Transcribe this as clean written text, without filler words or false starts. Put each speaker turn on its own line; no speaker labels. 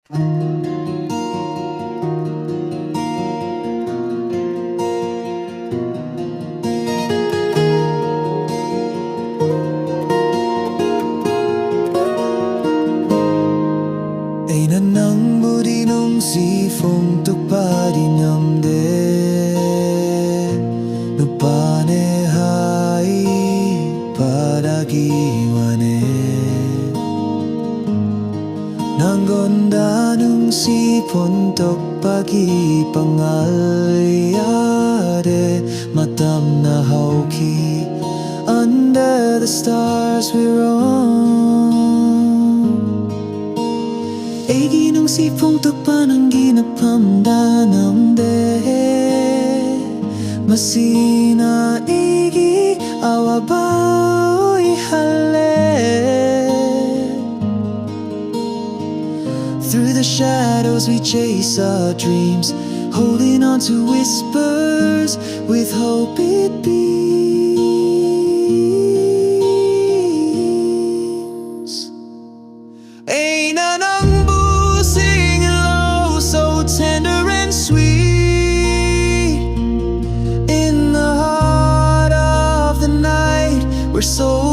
Ay nanang muli nung sifong tukpadi ngamde Nupanehai padagiwane Nanggonda nung sipon tukpagi pangalyade Matam na hauki under the stars we roam Egi nung sipong tukpa ng ginapamdanam de Masina igi awabaw ihale Through the shadows we chase our dreams Holding on to whispers with hope it beams Ain't anang busing low so tender and sweet In the heart of the night we're so